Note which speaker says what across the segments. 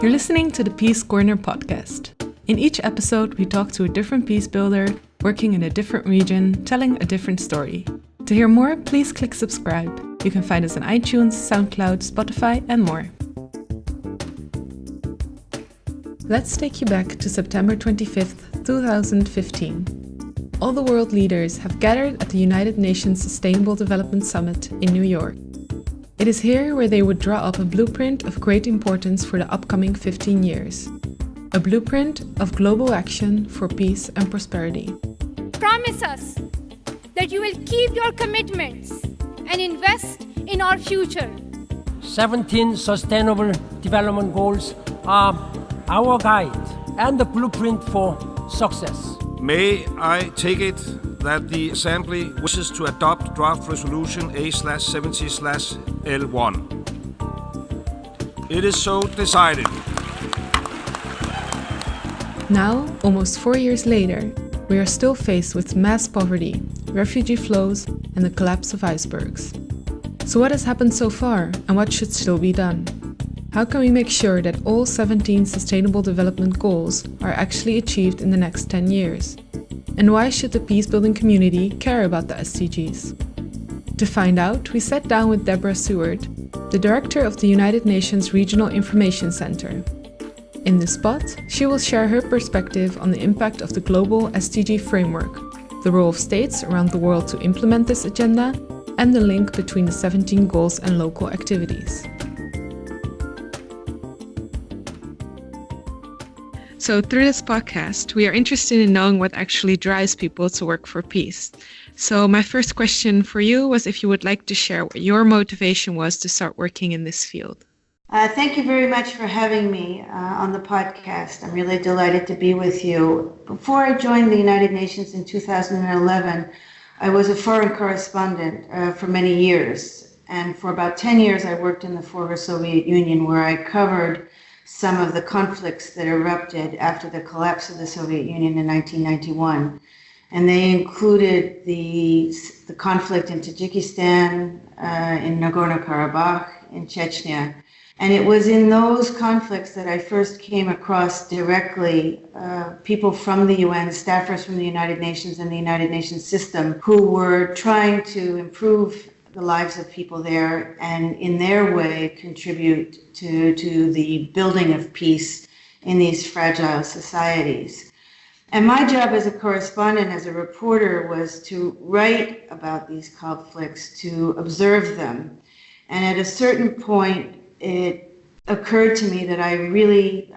Speaker 1: You're listening to the Peace Corner podcast. In each episode, we talk to a different peace builder working in a different region, telling a different story. To hear more, please click subscribe. You can find us on iTunes, SoundCloud, Spotify, and more. Let's take you back to September 25th, 2015. All the world leaders have gathered at the United Nations Sustainable Development Summit in New York. It is here where they would draw up a blueprint of great importance for the upcoming 15 years. A blueprint of global action for peace and prosperity.
Speaker 2: Promise us that you will keep your commitments and invest in our future.
Speaker 3: 17 Sustainable Development Goals are our guide and the blueprint for success.
Speaker 4: May I take it that the Assembly wishes to adopt draft resolution A/70/L1. It is so decided.
Speaker 1: Now, almost 4 years later, we are still faced with mass poverty, refugee flows, and the collapse of icebergs. So what has happened so far, and what should still be done? How can we make sure that all 17 Sustainable Development Goals are actually achieved in the next 10 years? And why should the peace-building community care about the SDGs? To find out, we sat down with Deborah Seward, the director of the United Nations Regional Information Center. In this spot, she will share her perspective on the impact of the global SDG framework, the role of states around the world to implement this agenda, and the link between the 17 goals and local activities. So through this podcast, we are interested in knowing what actually drives people to work for peace. So my first question for you was if you would like to share what your motivation was to start working in this field.
Speaker 5: Thank you very much for having me on the podcast. I'm really delighted to be with you. Before I joined the United Nations in 2011, I was a foreign correspondent for many years. And for about 10 years, I worked in the former Soviet Union, where I covered some of the conflicts that erupted after the collapse of the Soviet Union in 1991. And they included the conflict in Tajikistan, in Nagorno-Karabakh, in Chechnya. And it was in those conflicts that I first came across directly people from the UN, staffers from the United Nations and the United Nations system, who were trying to improve the lives of people there and in their way contribute to the building of peace in these fragile societies. And my job as a correspondent, as a reporter, was to write about these conflicts, to observe them. And at a certain point, it occurred to me that I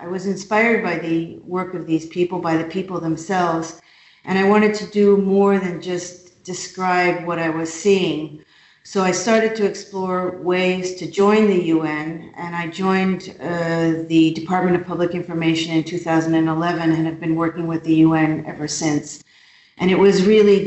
Speaker 5: was inspired by the work of these people, by the people themselves, and I wanted to do more than just describe what I was seeing. So I started to explore ways to join the UN, and I joined the Department of Public Information in 2011 and have been working with the UN ever since. And it was really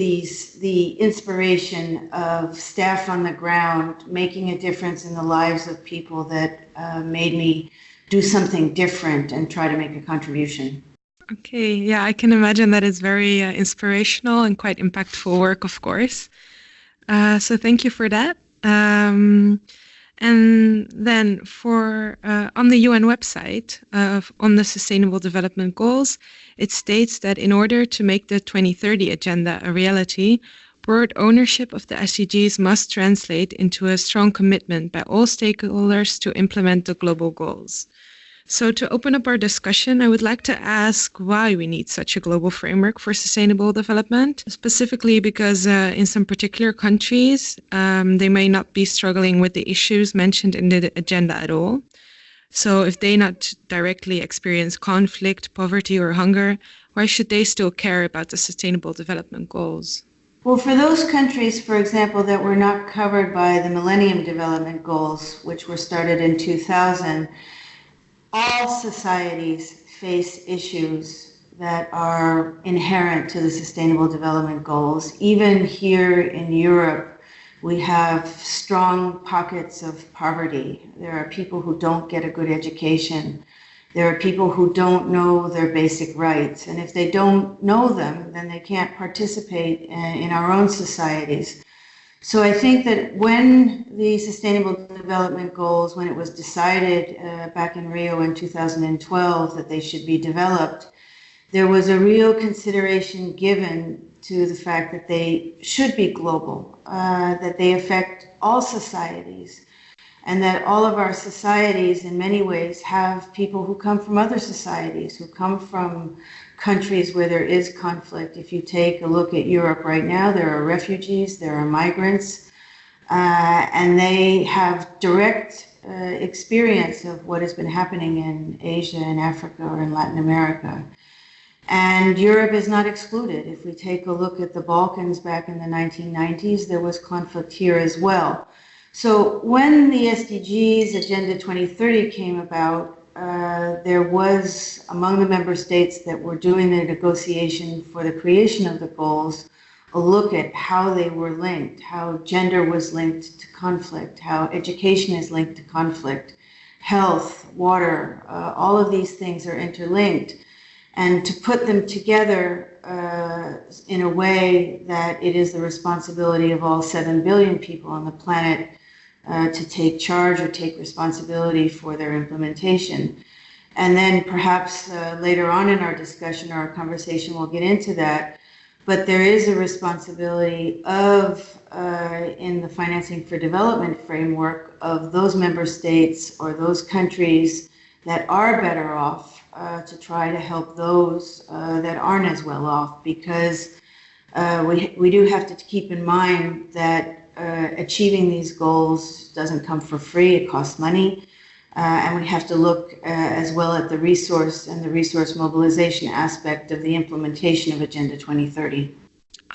Speaker 5: the inspiration of staff on the ground making a difference in the lives of people that made me do something different and try to make a contribution.
Speaker 1: Okay, yeah, I can imagine that is very inspirational and quite impactful work, of course. So thank you for that. And then for on the UN website, on the Sustainable Development Goals, it states that in order to make the 2030 agenda a reality, broad ownership of the SDGs must translate into a strong commitment by all stakeholders to implement the global goals. So to open up our discussion, I would like to ask why we need such a global framework for sustainable development, specifically because in some particular countries, they may not be struggling with the issues mentioned in the agenda at all. So if they not directly experience conflict, poverty, or hunger, why should they still care about the Sustainable Development Goals?
Speaker 5: Well, for those countries, for example, that were not covered by the Millennium Development Goals, which were started in 2000, all societies face issues that are inherent to the Sustainable Development Goals. Even here in Europe, we have strong pockets of poverty. There are people who don't get a good education. There are people who don't know their basic rights. And if they don't know them, then they can't participate in our own societies. So I think that when the Sustainable Development Goals, when it was decided back in Rio in 2012 that they should be developed, there was a real consideration given to the fact that they should be global, that they affect all societies, and that all of our societies in many ways have people who come from other societies, who come from countries where there is conflict. If you take a look at Europe right now, there are refugees, there are migrants, and they have direct experience of what has been happening in Asia and Africa or in Latin America. And Europe is not excluded. If we take a look at the Balkans back in the 1990s, there was conflict here as well. So when the SDGs, Agenda 2030 came about, there was, among the member states that were doing the negotiation for the creation of the goals, a look at how they were linked, how gender was linked to conflict, how education is linked to conflict, health, water, all of these things are interlinked. And to put them together in a way that it is the responsibility of all 7 billion people on the planet to take charge or take responsibility for their implementation. And then perhaps later on in our discussion or our conversation, we'll get into that. But there is a responsibility of, in the Financing for Development framework, of those member states or those countries that are better off to try to help those that aren't as well off, because we do have to keep in mind that achieving these goals doesn't come for free, it costs money, and we have to look as well at the resource and the resource mobilization aspect of the implementation of Agenda 2030.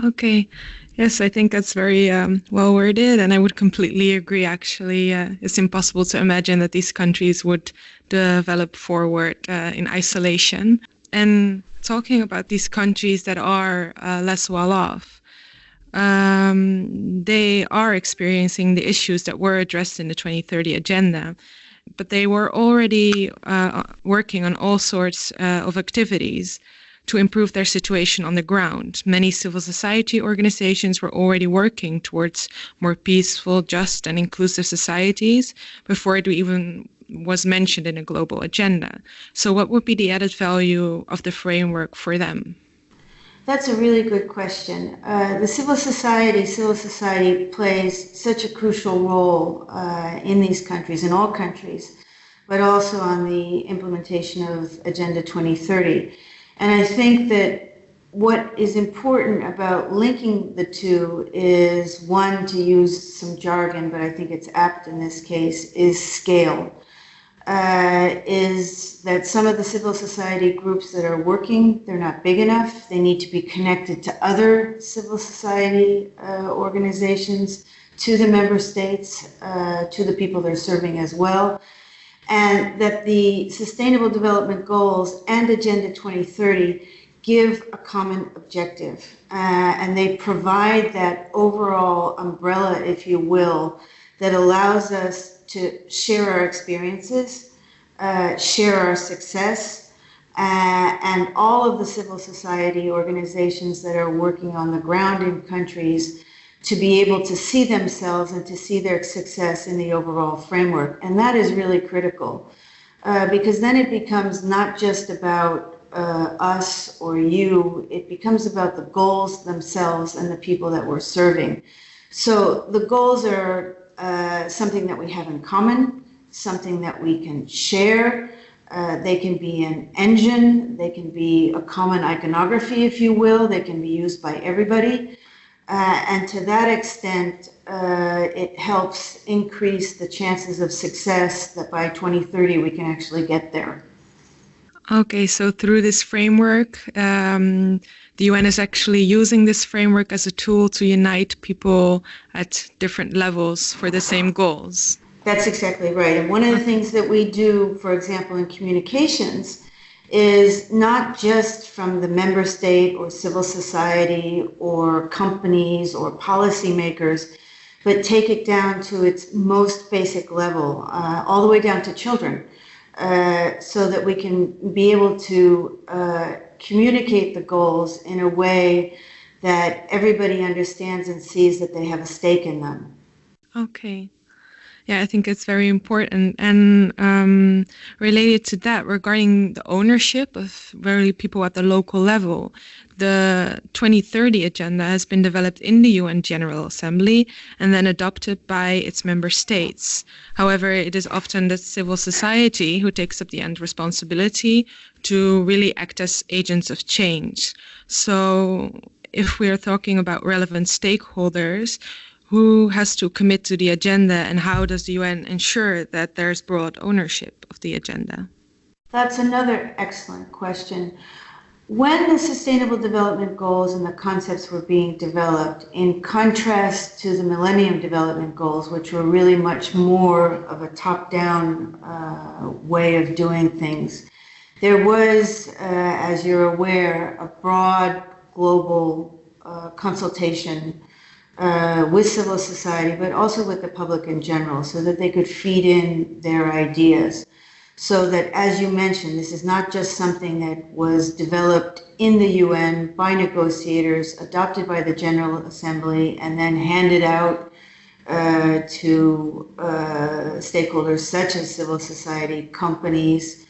Speaker 1: Okay. Yes, I think that's very well worded, and I would completely agree. Actually, it's impossible to imagine that these countries would develop forward in isolation. And talking about these countries that are less well off, they are experiencing the issues that were addressed in the 2030 agenda, but they were already working on all sorts of activities to improve their situation on the ground. Many civil society organizations were already working towards more peaceful, just, and inclusive societies before it even was mentioned in a global agenda. So what would be the added value of the framework for them?
Speaker 5: That's a really good question. The civil society plays such a crucial role in these countries, in all countries, but also on the implementation of Agenda 2030. And I think that what is important about linking the two is, one, to use some jargon, but I think it's apt in this case, is scale. Is that some of the civil society groups that are working, they're not big enough. They need to be connected to other civil society organizations, to the member states, to the people they're serving as well. And that the Sustainable Development Goals and Agenda 2030 give a common objective. And they provide that overall umbrella, if you will, that allows us to share our experiences, share our success, and all of the civil society organizations that are working on the ground in countries to be able to see themselves and to see their success in the overall framework. And that is really critical, because then it becomes not just about us or you, it becomes about the goals themselves and the people that we're serving. So the goals are something that we have in common, something that we can share. They can be an engine, they can be a common iconography, if you will, they can be used by everybody. And to that extent, it helps increase the chances of success that by 2030 we can actually get there.
Speaker 1: Okay, so through this framework, the UN is actually using this framework as a tool to unite people at different levels for the same goals.
Speaker 5: That's exactly right. And one of the things that we do, for example, in communications, is not just from the member state or civil society or companies or policymakers, but take it down to its most basic level, all the way down to children, so that we can be able to communicate the goals in a way that everybody understands and sees that they have a stake in them.
Speaker 1: Okay. Yeah, I think it's very important. And related to that, regarding the ownership of really people at the local level, the 2030 agenda has been developed in the UN General Assembly and then adopted by its member states. However, it is often the civil society who takes up the end responsibility to really act as agents of change. So if we are talking about relevant stakeholders, who has to commit to the agenda, and how does the UN ensure that there's broad ownership of the agenda?
Speaker 5: That's another excellent question. When the Sustainable Development Goals and the concepts were being developed, in contrast to the Millennium Development Goals, which were really much more of a top-down way of doing things, there was, as you're aware, a broad global consultation with civil society, but also with the public in general, so that they could feed in their ideas. So that, as you mentioned, this is not just something that was developed in the UN by negotiators, adopted by the General Assembly, and then handed out to stakeholders such as civil society, companies,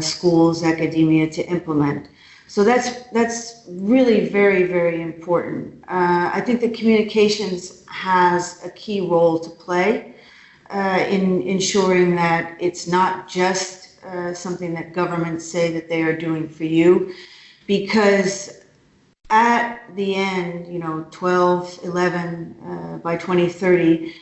Speaker 5: schools, academia to implement. So that's really very, very important. I think that communications has a key role to play in ensuring that it's not just something that governments say that they are doing for you, because at the end, 12, 11, by 2030,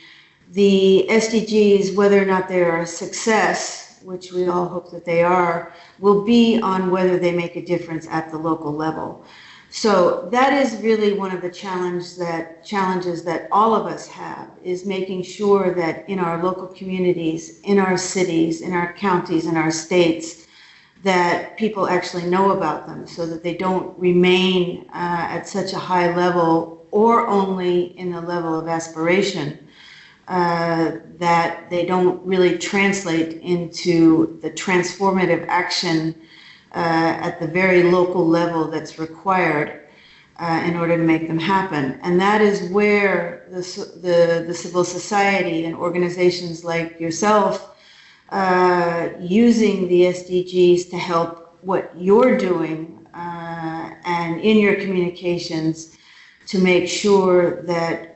Speaker 5: the SDGs, whether or not they are a success, which we all hope that they are, will be on whether they make a difference at the local level. So that is really one of the challenges that all of us have, is making sure that in our local communities, in our cities, in our counties, in our states, that people actually know about them, so that they don't remain at such a high level, or only in the level of aspiration, that they don't really translate into the transformative action at the very local level that's required in order to make them happen. And that is where the civil society and organizations like yourself using the SDGs to help what you're doing and in your communications to make sure that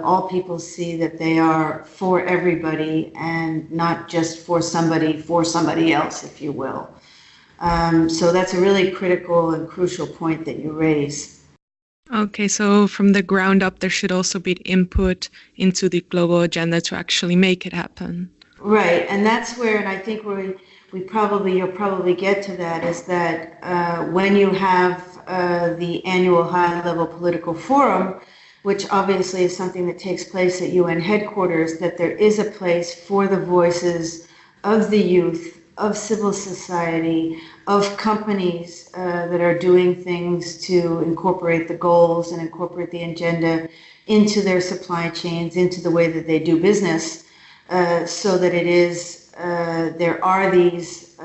Speaker 5: all people see that they are for everybody and not just for somebody else, if you will. So that's a really critical and crucial point that you raise.
Speaker 1: Okay, so from the ground up, there should also be input into the global agenda to actually make it happen.
Speaker 5: Right, and that's where, and I think you'll probably get to that, is that when you have the annual high-level political forum, which obviously is something that takes place at UN headquarters, that there is a place for the voices of the youth, of civil society, of companies that are doing things to incorporate the goals and incorporate the agenda into their supply chains, into the way that they do business, so that it is, there are these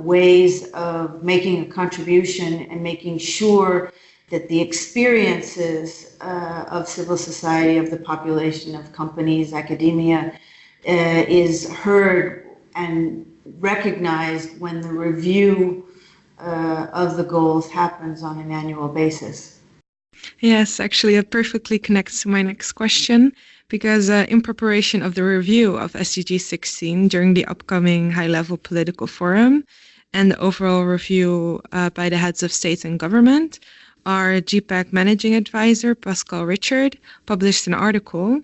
Speaker 5: ways of making a contribution and making sure that the experiences of civil society, of the population, of companies, academia, is heard and recognized when the review of the goals happens on an annual basis.
Speaker 1: Yes, actually, it perfectly connects to my next question, because in preparation of the review of SDG 16 during the upcoming high-level political forum and the overall review by the heads of state and government, our GPPAC managing advisor, Pascal Richard, published an article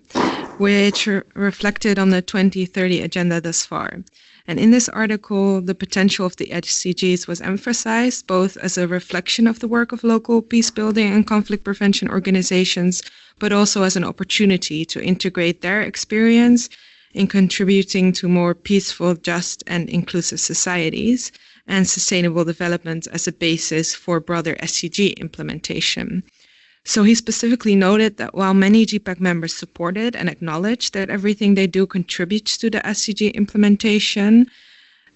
Speaker 1: which reflected on the 2030 agenda thus far. And in this article, the potential of the SDGs was emphasized, both as a reflection of the work of local peacebuilding and conflict prevention organizations, but also as an opportunity to integrate their experience in contributing to more peaceful, just, and inclusive societies, and sustainable development as a basis for broader SDG implementation. So he specifically noted that while many GPPAC members supported and acknowledged that everything they do contributes to the SDG implementation,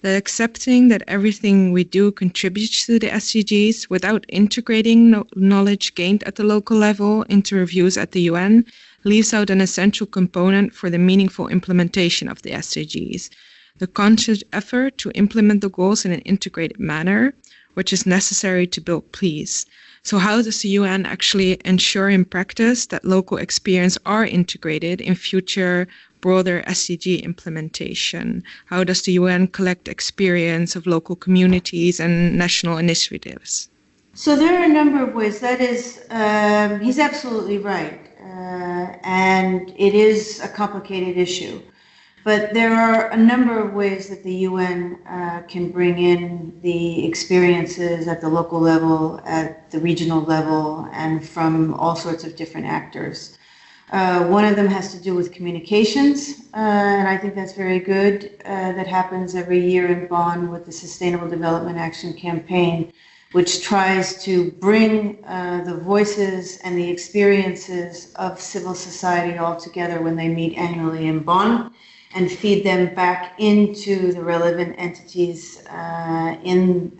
Speaker 1: that accepting that everything we do contributes to the SDGs without integrating knowledge gained at the local level into reviews at the UN leaves out an essential component for the meaningful implementation of the SDGs, the conscious effort to implement the goals in an integrated manner, which is necessary to build peace. So how does the UN actually ensure in practice that local experience are integrated in future broader SDG implementation? How does the UN collect experience of local communities and national initiatives?
Speaker 5: So there are a number of ways. That is, he's absolutely right. And it is a complicated issue. But there are a number of ways that the UN can bring in the experiences at the local level, at the regional level, and from all sorts of different actors. One of them has to do with communications, and I think that's very good. That happens every year in Bonn with the Sustainable Development Action Campaign, which tries to bring the voices and the experiences of civil society all together when they meet annually in Bonn, and feed them back into the relevant entities in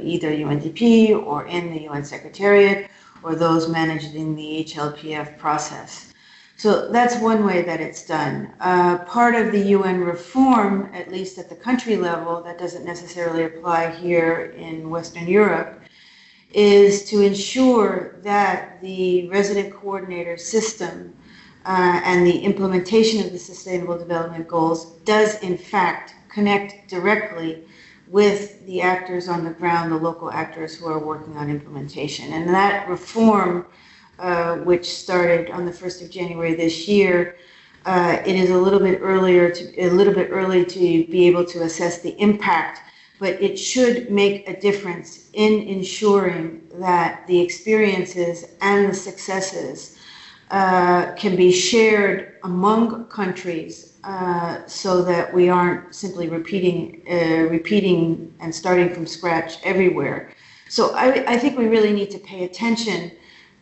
Speaker 5: either UNDP or in the UN Secretariat, or those managed in the HLPF process. So that's one way that it's done. Part of the UN reform, at least at the country level, that doesn't necessarily apply here in Western Europe, is to ensure that the resident coordinator system and the implementation of the Sustainable Development Goals does in fact connect directly with the actors on the ground, the local actors who are working on implementation. And that reform, which started on the 1st of January this year, it is a little bit early to be able to assess the impact, but it should make a difference in ensuring that the experiences and the successes can be shared among countries, so that we aren't simply repeating and starting from scratch everywhere. So I think we really need to pay attention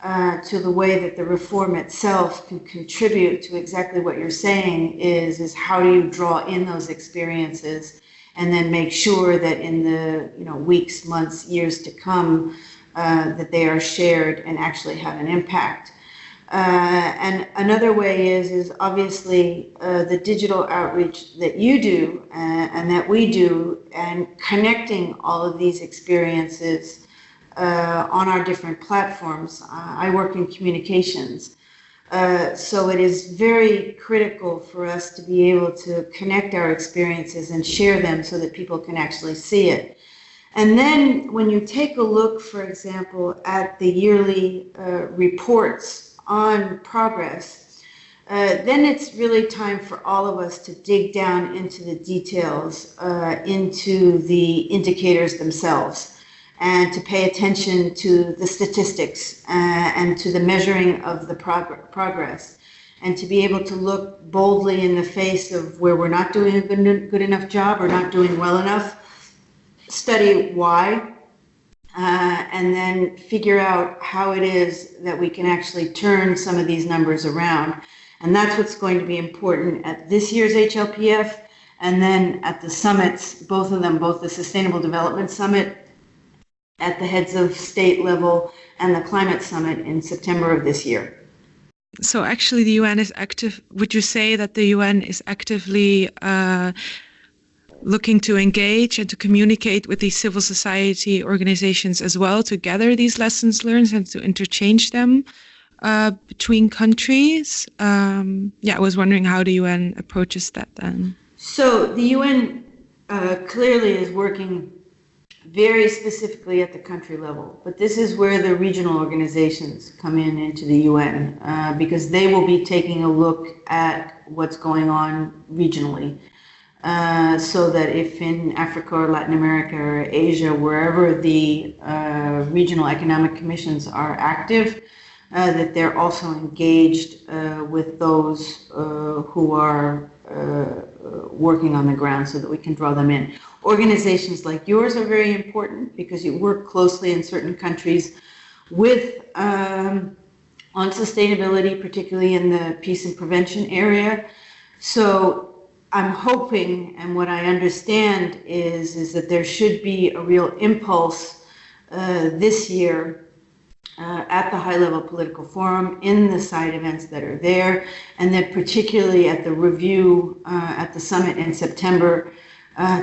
Speaker 5: to the way that the reform itself can contribute to exactly what you're saying, is how do you draw in those experiences and then make sure that in the weeks, months, years to come, that they are shared and actually have an impact. And another way is obviously the digital outreach that you do and that we do, and connecting all of these experiences on our different platforms. I work in communications, so it is very critical for us to be able to connect our experiences and share them so that people can actually see it. And then when you take a look, for example, at the yearly reports on progress, then it's really time for all of us to dig down into the details, into the indicators themselves, and to pay attention to the statistics and to the measuring of the progress, and to be able to look boldly in the face of where we're not doing a good enough job or not doing well enough, study why, and then figure out how it is that we can actually turn some of these numbers around. And that's what's going to be important at this year's HLPF, and then at the summits, both of them, both the Sustainable Development Summit at the heads of state level and the Climate Summit in September of this year.
Speaker 1: So actually the UN is active. Would you say that the UN is actively looking to engage and to communicate with these civil society organizations as well, to gather these lessons learned and to interchange them between countries? I was wondering how the UN approaches that then. So
Speaker 5: the UN clearly is working very specifically at the country level, but this is where the regional organizations come into the UN, because they will be taking a look at what's going on regionally. So that if in Africa or Latin America or Asia, wherever the regional economic commissions are active, that they're also engaged with those who are working on the ground, so that we can draw them in. Organizations like yours are very important because you work closely in certain countries with on sustainability, particularly in the peace and prevention area. So I'm hoping, and what I understand is that there should be a real impulse this year at the high-level political forum, in the side events that are there, and that particularly at the review at the summit in September,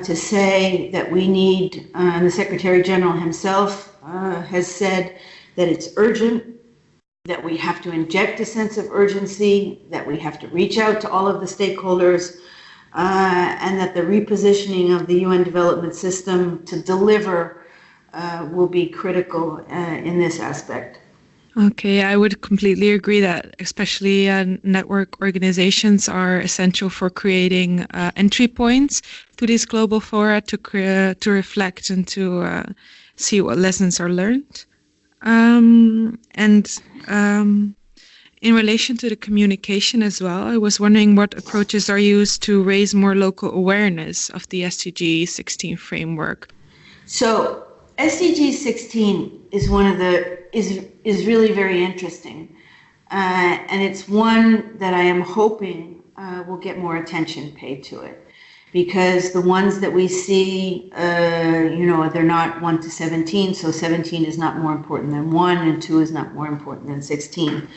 Speaker 5: to say that we need, and the Secretary General himself has said that it's urgent, that we have to inject a sense of urgency, that we have to reach out to all of the stakeholders, and that the repositioning of the UN development system to deliver will be critical in this aspect.
Speaker 1: Okay, I would completely agree that especially network organizations are essential for creating entry points to these global fora to reflect and to see what lessons are learned. In relation to the communication as well, I was wondering what approaches are used to raise more local awareness of the SDG 16 framework.
Speaker 5: So SDG 16 is one of the is really very interesting, and it's one that I am hoping will get more attention paid to it, because the ones that we see, they're not 1 to 17, so 17 is not more important than 1, and 2 is not more important than 16.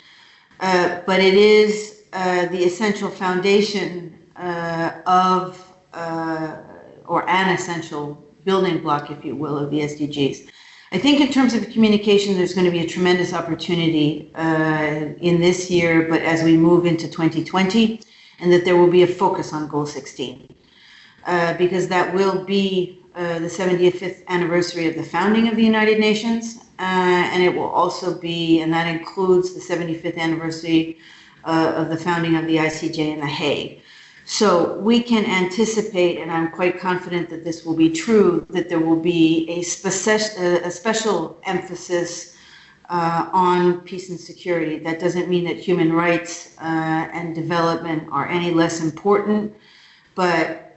Speaker 5: But it is the essential foundation or an essential building block, if you will, of the SDGs. I think in terms of communication, there's going to be a tremendous opportunity in this year, but as we move into 2020, and that there will be a focus on Goal 16, because that will be the 75th anniversary of the founding of the United Nations, and it will also be, and that includes the 75th anniversary of the founding of the ICJ in The Hague. So we can anticipate, and I'm quite confident that this will be true, that there will be a special emphasis on peace and security. That doesn't mean that human rights and development are any less important, but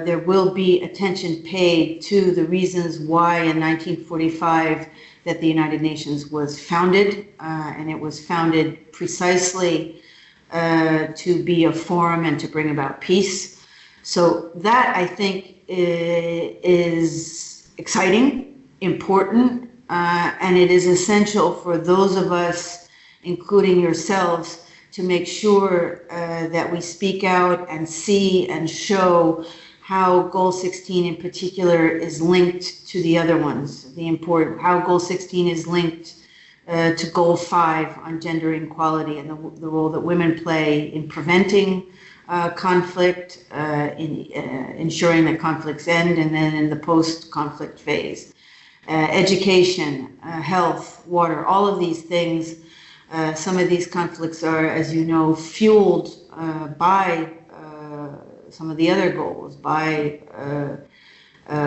Speaker 5: there will be attention paid to the reasons why in 1945 that the United Nations was founded, and it was founded precisely to be a forum and to bring about peace. So that, I think, is exciting, important, and it is essential for those of us, including yourselves, to make sure that we speak out and see and show how Goal 16 in particular is linked to the other ones, how Goal 16 is linked to Goal 5 on gender equality and the role that women play in preventing conflict, in ensuring that conflicts end, and then in the post-conflict phase. Education, health, water, all of these things. Some of these conflicts are, as you know, fueled by some of the other goals, by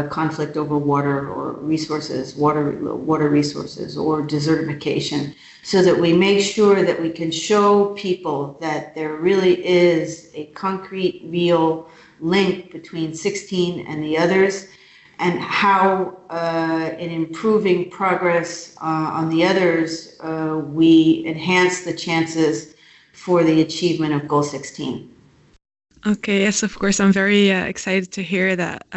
Speaker 5: conflict over water or resources, water resources, or desertification, so that we make sure that we can show people that there really is a concrete, real link between 16 and the others, and how in improving progress on the others, we enhance the chances for the achievement of Goal 16.
Speaker 1: Okay, yes, of course. I'm very excited to hear that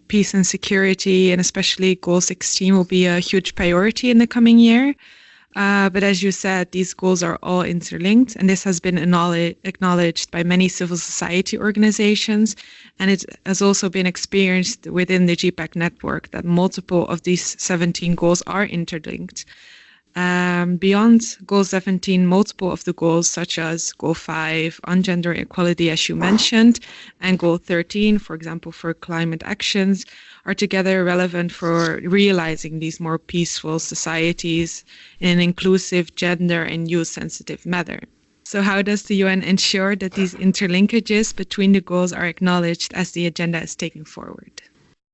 Speaker 1: peace and security, and especially Goal 16, will be a huge priority in the coming year. But as you said, these goals are all interlinked, and this has been acknowledged by many civil society organizations, and it has also been experienced within the GPPAC network that multiple of these 17 goals are interlinked. Beyond Goal 17, multiple of the goals, such as Goal 5 on gender equality, as you mentioned, and Goal 13, for example, for climate actions, are together relevant for realizing these more peaceful societies in an inclusive, gender and youth-sensitive manner. So how does the UN ensure that these interlinkages between the goals are acknowledged as the agenda is taken forward?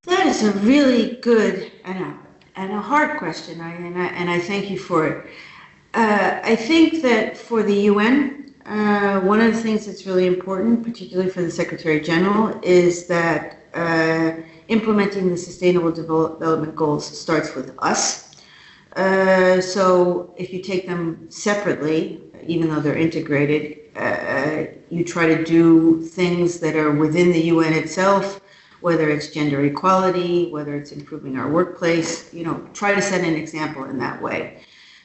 Speaker 5: That is a really good and a hard question, and I thank you for it. I think that for the UN, one of the things that's really important, particularly for the Secretary General, is that implementing the Sustainable Development Goals starts with us. So if you take them separately, even though they're integrated, you try to do things that are within the UN itself, whether it's gender equality, whether it's improving our workplace, try to set an example in that way.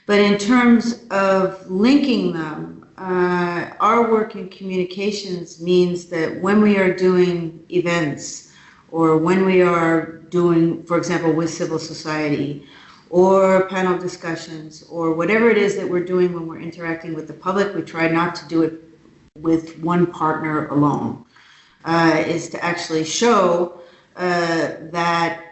Speaker 5: But in terms of linking them, our work in communications means that when we are doing events, or when we are doing, for example, with civil society, or panel discussions, or whatever it is that we're doing when we're interacting with the public, we try not to do it with one partner alone, is to actually show that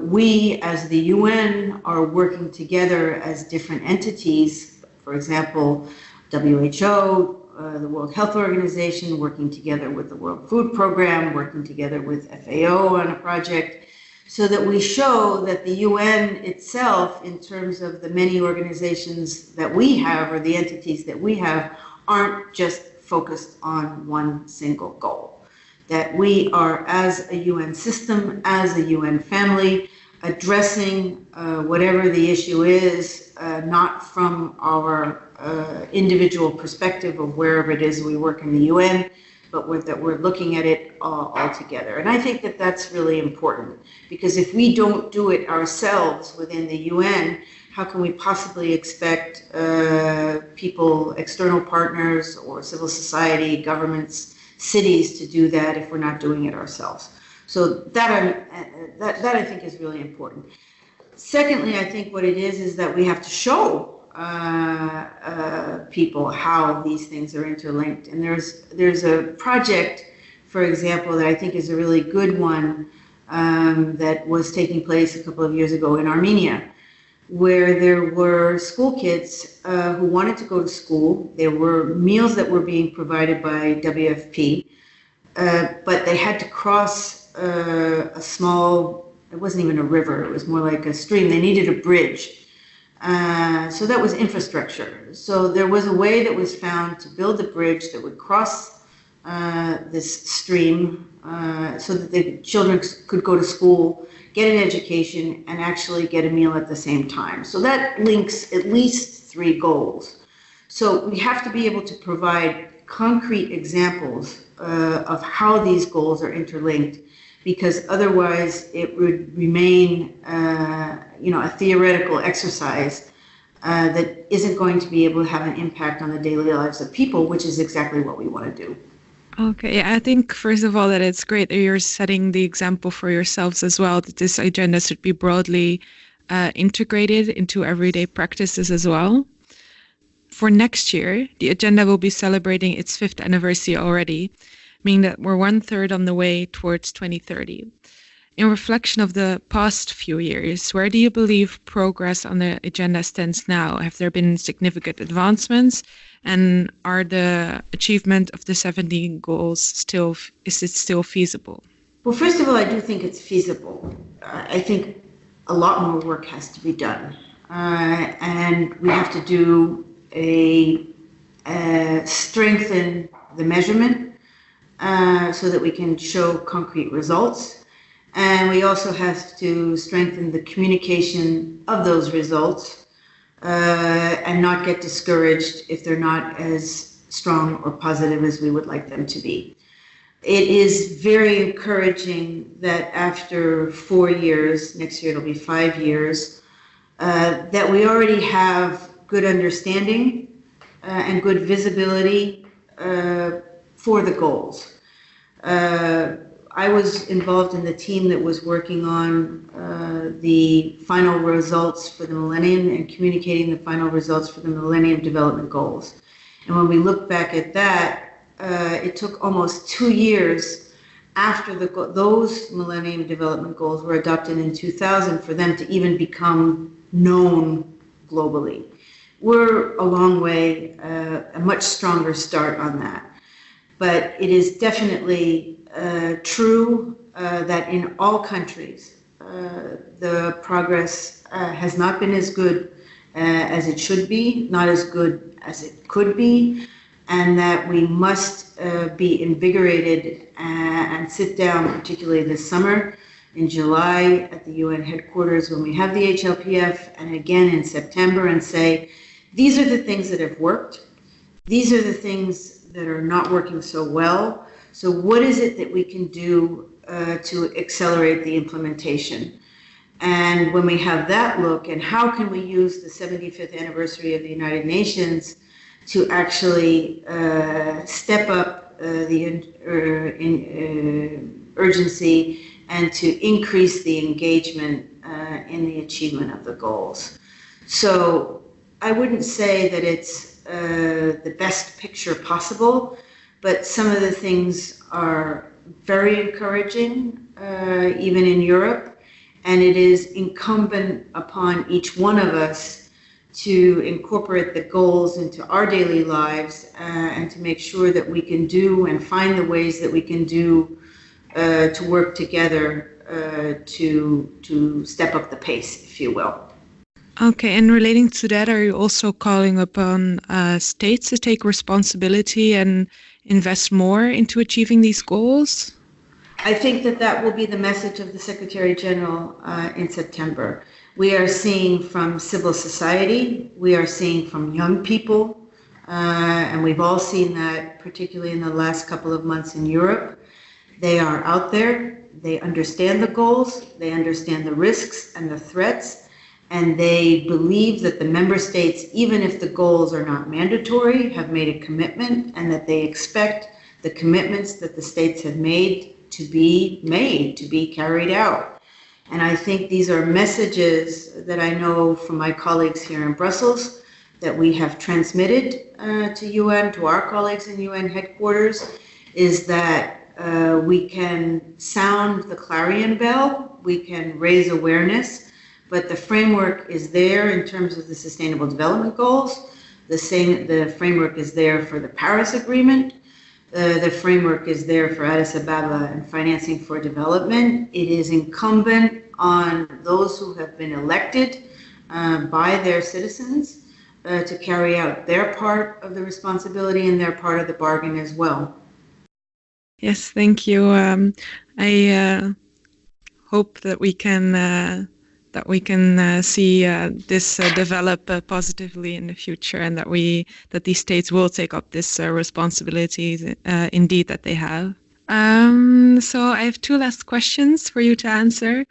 Speaker 5: we as the UN are working together as different entities, for example, WHO, the World Health Organization, working together with the World Food Program, working together with FAO on a project, so that we show that the UN itself, in terms of the many organizations that we have, or the entities that we have, aren't just focused on one single goal. That we are, as a UN system, as a UN family, addressing whatever the issue is, not from our individual perspective of wherever it is we work in the UN, but that we're looking at it all together. And I think that that's really important, because if we don't do it ourselves within the UN, how can we possibly expect people, external partners, or civil society, governments, cities to do that if we're not doing it ourselves? So that I think is really important. Secondly, I think what it is that we have to show people how these things are interlinked. And there's a project, for example, that I think is a really good one, that was taking place a couple of years ago in Armenia, where there were school kids who wanted to go to school. There were meals that were being provided by WFP, but they had to cross a small, it wasn't even a river, it was more like a stream. They needed a bridge. So that was infrastructure. So there was a way that was found to build a bridge that would cross this stream so that the children could go to school, get an education, and actually get a meal at the same time. So that links at least 3 goals. So we have to be able to provide concrete examples of how these goals are interlinked, because otherwise it would remain a theoretical exercise that isn't going to be able to have an impact on the daily lives of people, which is exactly what we want to do.
Speaker 1: Okay, I think first of all that it's great that you're setting the example for yourselves as well, that this agenda should be broadly integrated into everyday practices as well. For next year, the agenda will be celebrating its 5th anniversary already, meaning that we're 1/3 on the way towards 2030. In reflection of the past few years, where do you believe progress on the agenda stands now? Have there been significant advancements? And are the achievement of the 17 goals is it still feasible?
Speaker 5: Well, first of all, I do think it's feasible. I think a lot more work has to be done. And we have to do strengthen the measurement so that we can show concrete results. And we also have to strengthen the communication of those results and not get discouraged if they're not as strong or positive as we would like them to be. It is very encouraging that after 4 years, next year it'll be 5 years, that we already have good understanding and good visibility for the goals. I was involved in the team that was working on the final results for the Millennium and communicating the final results for the Millennium Development Goals. And when we look back at that, it took almost 2 years after those Millennium Development Goals were adopted in 2000 for them to even become known globally. We're a long way, a much stronger start on that. But it is definitely true that in all countries, the progress has not been as good as it should be, not as good as it could be, and that we must be invigorated and sit down, particularly this summer, in July at the UN headquarters when we have the HLPF, and again in September, and say, these are the things that have worked. these are the things that are not working so well. So what is it that we can do to accelerate the implementation? And when we have that look, and how can we use the 75th anniversary of the United Nations to actually step up the urgency and to increase the engagement in the achievement of the goals. So I wouldn't say that it's the best picture possible, but some of the things are very encouraging, even in Europe. And it is incumbent upon each one of us to incorporate the goals into our daily lives and to make sure that we can do and find the ways that we can do to work together to step up the pace, if you will.
Speaker 1: Okay, and relating to that, are you also calling upon states to take responsibility and invest more into achieving these goals?
Speaker 5: I think that will be the message of the Secretary General in September. We are seeing from civil society, we are seeing from young people, and we've all seen that particularly in the last couple of months in Europe. They are out there, they understand the goals, they understand the risks and the threats, and they believe that the member states, even if the goals are not mandatory, have made a commitment, and that they expect the commitments that the states have made to be carried out. And I think these are messages that I know from my colleagues here in Brussels that we have transmitted to our colleagues in UN headquarters, is that we can sound the clarion bell, we can raise awareness, but the framework is there in terms of the Sustainable Development Goals. The framework is there for the Paris Agreement. The framework is there for Addis Ababa and financing for development. It is incumbent on those who have been elected by their citizens to carry out their part of the responsibility and their part of the bargain as well.
Speaker 1: Yes, thank you. I hope that we can see this develop positively in the future, and that these states will take up this responsibilities indeed that they have. So I have two last questions for you to answer.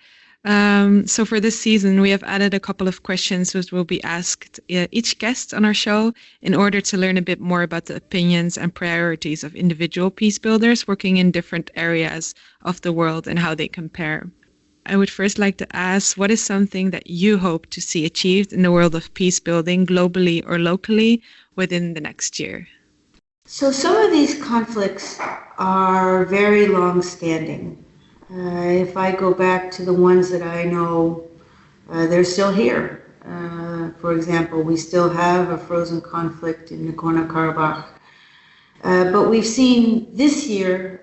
Speaker 1: So for this season, we have added a couple of questions which will be asked each guest on our show in order to learn a bit more about the opinions and priorities of individual peace builders working in different areas of the world and how they compare. I would first like to ask, what is something that you hope to see achieved in the world of peace building globally or locally within the next year?
Speaker 5: So some of these conflicts are very long-standing. If I go back to the ones that I know, they're still here. For example, we still have a frozen conflict in Nagorno-Karabakh. But we've seen this year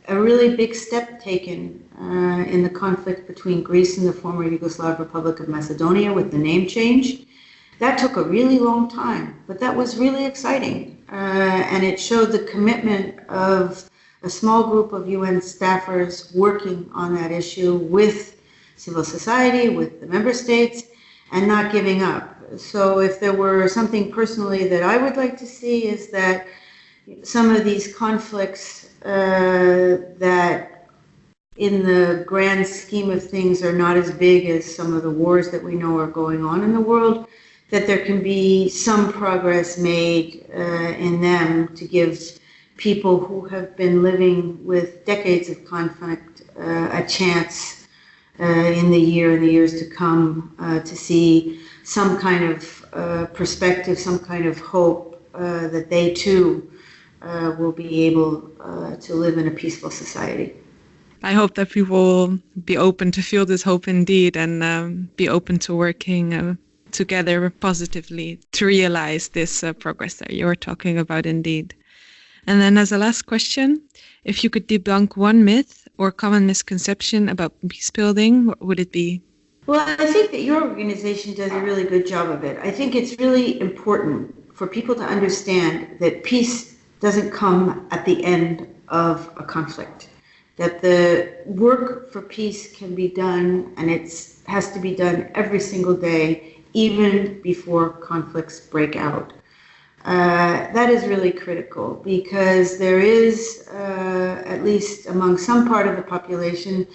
Speaker 5: a really big step taken in the conflict between Greece and the former Yugoslav Republic of Macedonia with the name change. That took a really long time, but that was really exciting. And it showed the commitment of a small group of UN staffers working on that issue with civil society, with the member states, and not giving up. So if there were something personally that I would like to see, is that some of these conflicts that in the grand scheme of things are not as big as some of the wars that we know are going on in the world, that there can be some progress made in them to give people who have been living with decades of conflict a chance in the years to come to see some kind of perspective, some kind of hope that they too will be able to live in a peaceful society.
Speaker 1: I hope that people will be open to feel this hope indeed, and be open to working together positively to realize this progress that you're talking about indeed. And then as a last question, if you could debunk one myth or common misconception about peace building, what would it be?
Speaker 5: Well, I think that your organization does a really good job of it. I think it's really important for people to understand that peace doesn't come at the end of a conflict, that the work for peace can be done, and it has to be done every single day, even before conflicts break out. That is really critical because there is, at least among some part of the population,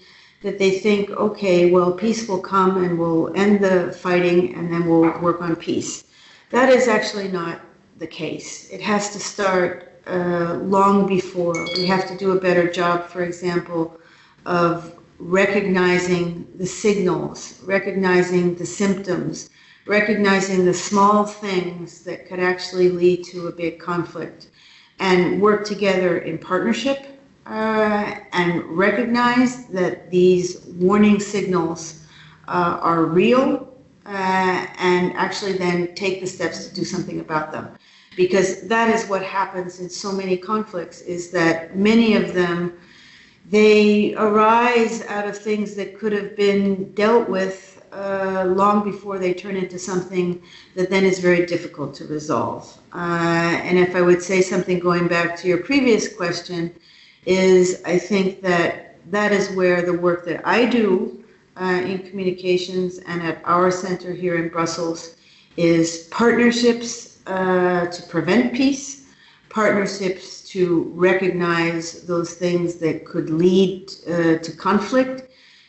Speaker 5: that they think, okay, well, peace will come and we'll end the fighting and then we'll work on peace. That is actually not the case. It has to start long before. We have to do a better job, for example, of recognizing the signals, recognizing the symptoms, recognizing the small things that could actually lead to a big conflict, and work together in partnership and recognize that these warning signals are real and actually then take the steps to do something about them. Because that is what happens in so many conflicts, is that many of them, they arise out of things that could have been dealt with long before they turn into something that then is very difficult to resolve. And if I would say something going back to your previous question, is I think that that is where the work that I do in communications and at our center here in Brussels is partnerships to prevent peace, partnerships to recognize those things that could lead to conflict,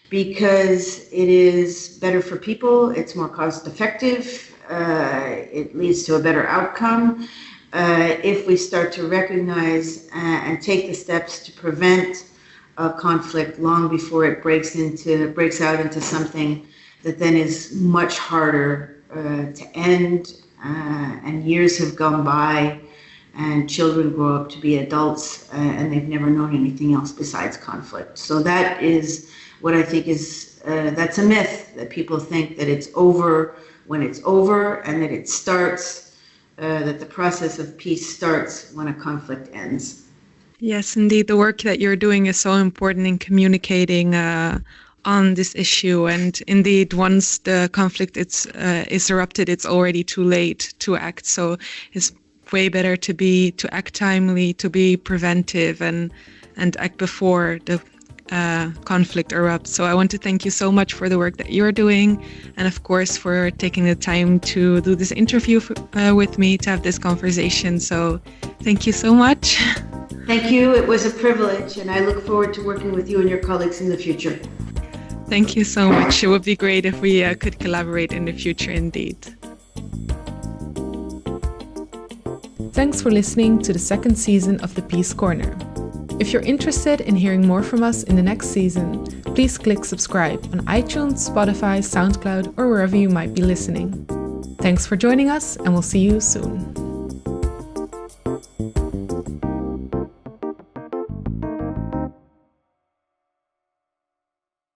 Speaker 5: because it is better for people, it's more cost effective, it leads to a better outcome if we start to recognize and take the steps to prevent a conflict long before it breaks out into something that then is much harder to end, and years have gone by and children grow up to be adults and they've never known anything else besides conflict. So that is what I think is, that's a myth, that people think that it's over when it's over, and that it starts, that the process of peace starts when a conflict ends.
Speaker 1: Yes, indeed. The work that you're doing is so important in communicating on this issue. And indeed, once the conflict is erupted, it's already too late to act. So it's way better to act timely, to be preventive, and act before the conflict erupts. So I want to thank you so much for the work that you're doing, and of course for taking the time to do this interview with me, to have this conversation. So thank you so much.
Speaker 5: Thank you. It was a privilege, and I look forward to working with you and your colleagues in the future.
Speaker 1: Thank you so much. It would be great if we could collaborate in the future indeed.
Speaker 6: Thanks for listening to the second season of The Peace Corner. If you're interested in hearing more from us in the next season, please click subscribe on iTunes, Spotify, SoundCloud, or wherever you might be listening. Thanks for joining us, and we'll see you soon.